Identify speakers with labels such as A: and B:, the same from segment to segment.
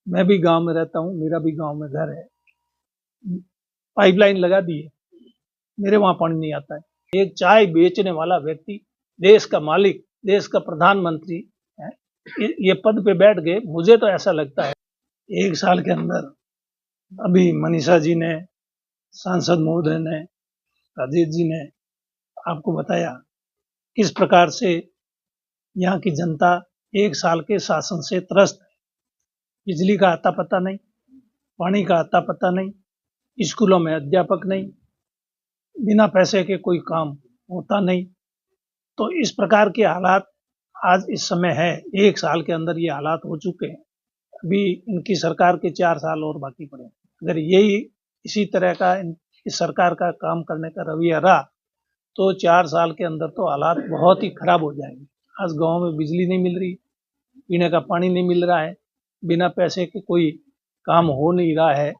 A: मैं भी गांव में रहता हूँ, मेरा भी गांव में घर है। पाइपलाइन लगा दी है, मेरे वहां पानी नहीं आता है। एक चाय बेचने वाला व्यक्ति, देश का मालिक, देश का प्रधानमंत्री है, ये पद पे बैठ गए। मुझे तो ऐसा लगता है 1 साल के अंदर अभी मनीषा जी ने, सांसद महोदय ने, राजेश जी ने आपको बताया किस प्रकार से यहाँ की जनता 1 साल के शासन से त्रस्त है। बिजली का आता पता नहीं, पानी का आता पता नहीं, स्कूलों में अध्यापक नहीं, बिना पैसे के कोई काम होता नहीं। तो इस प्रकार के हालात आज इस समय है। 1 साल के अंदर ये हालात हो चुके हैं। अभी इनकी सरकार के 4 साल और बाकी पड़े। अगर यही इसी तरह का इस सरकार का काम करने का रवैया रहा तो 4 साल के अंदर तो हालात बहुत ही खराब हो जाएंगे। आज गांव में बिजली नहीं मिल रही, पीने का पानी नहीं मिल रहा है, बिना पैसे के कोई काम हो नहीं रहा है।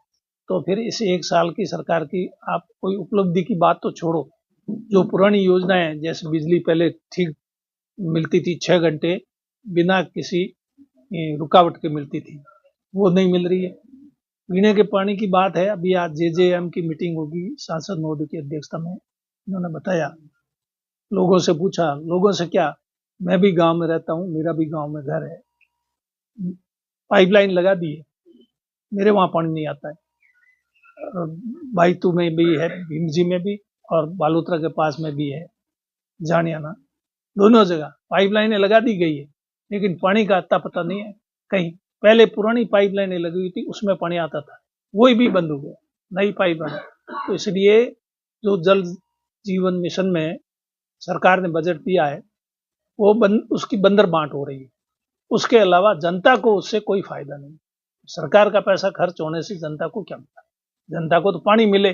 A: तो फिर इस 1 साल की सरकार की आप कोई उपलब्धि की बात तो छोड़ो, जो पुरानी योजनाएं, जैसे बिजली पहले ठीक मिलती थी 6 घंटे बिना किसी रुकावट के मिलती थी, वो नहीं मिल रही है। पीने के पानी की बात है, अभी आज जेजेएम की मीटिंग होगी सांसद महोदय की अध्यक्षता में, इन्होंने बताया, लोगों से पूछा, लोगों से क्या, मैं भी गांव में रहता हूँ, मेरा भी गांव में घर है। पाइपलाइन लगा दी है, मेरे वहां पानी नहीं आता है। बाईतू में भी है, भीमजी में भी, और बालोतरा के पास में भी है, जानियाना, दोनों जगह पाइपलाइनें लगा दी गई है, लेकिन पानी का अता पता नहीं है कहीं। पहले पुरानी पाइपलाइनें लगी हुई थी, उसमें पानी आता था, वही भी बंद हो गया, नई पाइपलाइन। तो इसलिए जो जल जीवन मिशन में सरकार ने बजट दिया है, वो उसकी बंदर बांट हो रही है। उसके अलावा जनता को उससे कोई फायदा नहीं। सरकार का पैसा खर्च होने से जनता को क्या मिलता है? जनता को तो पानी मिले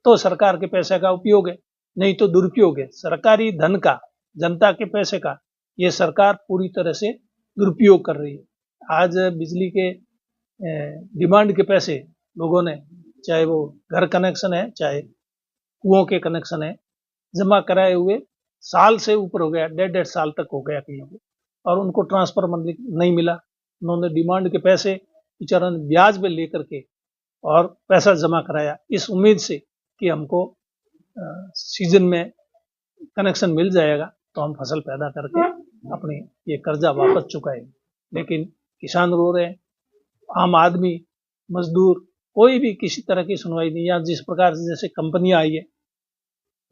A: तो सरकार के पैसे का उपयोग है, नहीं तो दुरुपयोग है। सरकारी धन का, जनता के पैसे का ये सरकार पूरी तरह से दुरुपयोग कर रही है। आज बिजली के डिमांड के पैसे लोगों ने, चाहे वो घर कनेक्शन है चाहे कुओं के कनेक्शन है, जमा कराए हुए साल से ऊपर हो गया, 1.5 साल तक हो गया कहीं को, और उनको ट्रांसफर नहीं मिला। उन्होंने डिमांड के पैसे बेचारा ने ब्याज पे लेकर के और पैसा जमा कराया, इस उम्मीद से कि हमको सीजन में कनेक्शन मिल जाएगा तो हम फसल पैदा करके अपने ये कर्जा वापस चुकाएंगे। लेकिन किसान रो रहे हैं, आम आदमी, मजदूर, कोई भी किसी तरह की सुनवाई नहीं। यहाँ जिस प्रकार से जैसे कंपनियां आई है,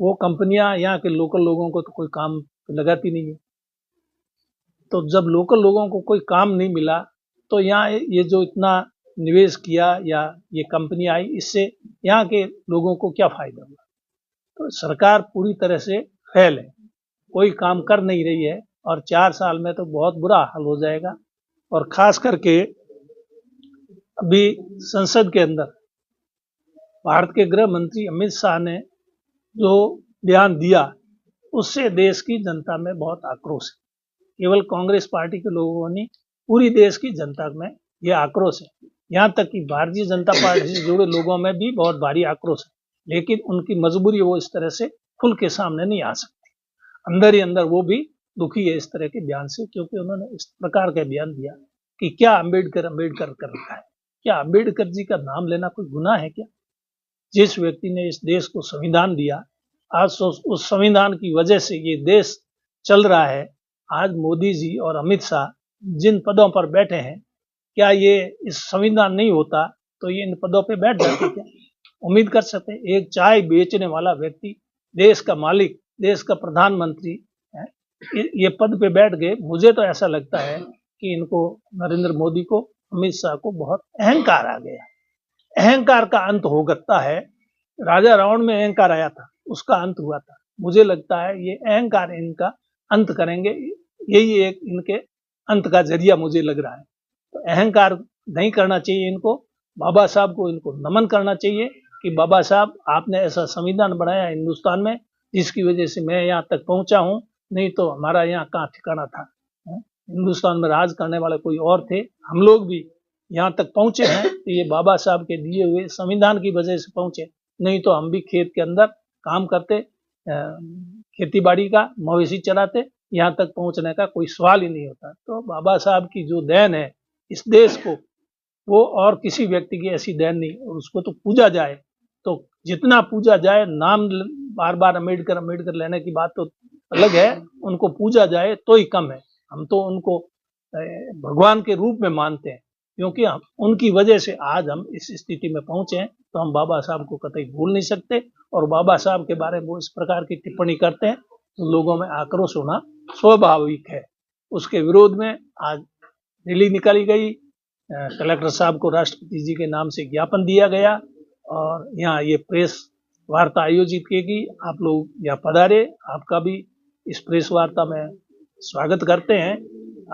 A: वो कंपनियां यहाँ के लोकल लोगों को तो कोई काम लगाती नहीं है। तो जब लोकल लोगों को कोई काम नहीं मिला तो यहाँ ये जो इतना निवेश किया या ये कंपनी आई, इससे यहाँ के लोगों को क्या फायदा हुआ? तो सरकार पूरी तरह से फेल है, कोई काम कर नहीं रही है, और 4 साल में तो बहुत बुरा हाल हो जाएगा। और खास करके अभी संसद के अंदर भारत के गृह मंत्री अमित शाह ने जो बयान दिया, उससे देश की जनता में बहुत आक्रोश है। केवल कांग्रेस पार्टी के लोगों ने, पूरी देश की जनता में यह आक्रोश है। यहाँ तक कि भारतीय जनता पार्टी से जुड़े लोगों में भी बहुत भारी आक्रोश है, लेकिन उनकी मजबूरी, वो इस तरह से खुल के सामने नहीं आ सकती। अंदर ही अंदर वो भी दुखी है इस तरह के बयान से, क्योंकि उन्होंने इस प्रकार का बयान दिया कि क्या अम्बेडकर कर रखा है? क्या अम्बेडकर जी का नाम लेना कोई गुनाह है क्या? जिस व्यक्ति ने इस देश को संविधान दिया, आज उस संविधान की वजह से ये देश चल रहा है। आज मोदी जी और अमित शाह जिन पदों पर बैठे हैं, क्या ये इस संविधान नहीं होता तो ये इन पदों पे बैठ जाते क्या? उम्मीद कर सकते हैं एक चाय बेचने वाला व्यक्ति, देश का मालिक, देश का प्रधानमंत्री है, ये पद पे बैठ गए। मुझे तो ऐसा लगता है कि इनको, नरेंद्र मोदी को, अमित शाह को बहुत अहंकार आ गया। अहंकार का अंत हो सकता है। राजा रावण में अहंकार आया था, उसका अंत हुआ था। मुझे लगता है ये अहंकार इनका अंत करेंगे, यही एक इनके अंत का जरिया मुझे लग रहा है। तो अहंकार नहीं करना चाहिए इनको। बाबा साहब को इनको नमन करना चाहिए कि बाबा साहब, आपने ऐसा संविधान बनाया हिंदुस्तान में जिसकी वजह से मैं यहाँ तक पहुंचा हूँ, नहीं तो हमारा यहाँ कहाँ ठिकाना था। हिंदुस्तान में राज करने वाले कोई और थे, हम लोग भी यहाँ तक पहुंचे हैं तो ये बाबा साहब के दिए हुए संविधान की वजह से पहुंचे, नहीं तो हम भी खेत के अंदर काम करते, खेती बाड़ी का, मवेशी चलाते, यहाँ तक पहुंचने का कोई सवाल ही नहीं होता। तो बाबा साहब की जो देन है इस देश को वो और किसी व्यक्ति की ऐसी देन नहीं, और उसको तो पूजा जाए, तो जितना पूजा जाए, नाम बार बार अम्बेडकर अम्बेडकर लेने की बात तो अलग है, उनको पूजा जाए तो ही कम है। हम तो उनको भगवान के रूप में मानते हैं, क्योंकि हम उनकी वजह से आज हम इस स्थिति में पहुंचे हैं। तो हम बाबा साहब को कतई भूल नहीं सकते, और बाबा साहब के बारे में वो इस प्रकार की टिप्पणी करते हैं तो लोगों में आक्रोश होना स्वाभाविक है। उसके विरोध में आज रैली निकाली गई, कलेक्टर साहब को राष्ट्रपति जी के नाम से ज्ञापन दिया गया, और यहाँ ये प्रेस वार्ता आयोजित की गई। आप लोग यहाँ पधारे, आपका भी इस प्रेस वार्ता में स्वागत करते हैं।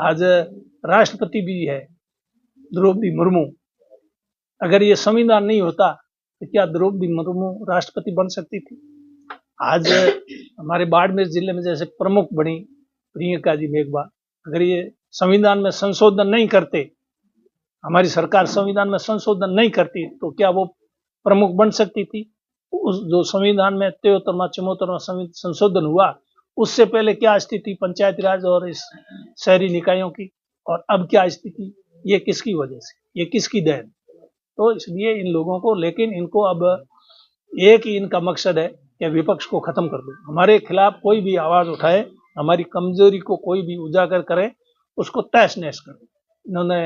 A: आज राष्ट्रपति भी है द्रौपदी मुर्मू। अगर ये संविधान नहीं होता तो क्या द्रौपदी मुर्मू राष्ट्रपति बन सकती थी? आज हमारे बाड़मेर जिले में जैसे प्रमुख बनी प्रियंका जी मेघवाल, अगर ये संविधान में संशोधन नहीं करते, हमारी सरकार संविधान में संशोधन नहीं करती, तो क्या वो प्रमुख बन सकती थी? उस जो संविधान में 73वां 74वां संशोधन हुआ, उससे पहले क्या स्थिति पंचायती राज और इस शहरी निकायों की, और अब क्या स्थिति? ये किसकी वजह से, ये किसकी देन? तो इसलिए इन लोगों को, लेकिन इनको अब एक ही इनका मकसद है कि विपक्ष को खत्म कर दो, हमारे खिलाफ कोई भी आवाज उठाए, हमारी कमजोरी को कोई भी उजागर करे, उसको तहस नहस कर दो। इन्होंने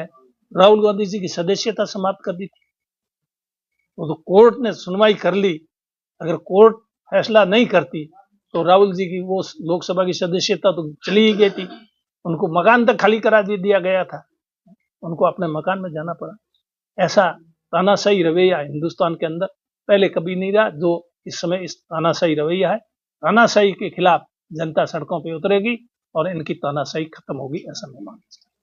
A: राहुल गांधी जी की सदस्यता समाप्त कर दी थी, तो कोर्ट ने सुनवाई कर ली। अगर कोर्ट फैसला नहीं करती तो राहुल जी की वो लोकसभा की सदस्यता तो चली ही गई थी, उनको मकान तक खाली करा दिया गया था, उनको अपने मकान में जाना पड़ा। ऐसा तानाशाही रवैया हिंदुस्तान के अंदर पहले कभी नहीं रहा जो इस समय इस तानाशाही रवैया है। तानाशाही के खिलाफ जनता सड़कों पर उतरेगी और इनकी तानाशाही खत्म होगी, ऐसा मैं मानता हूं।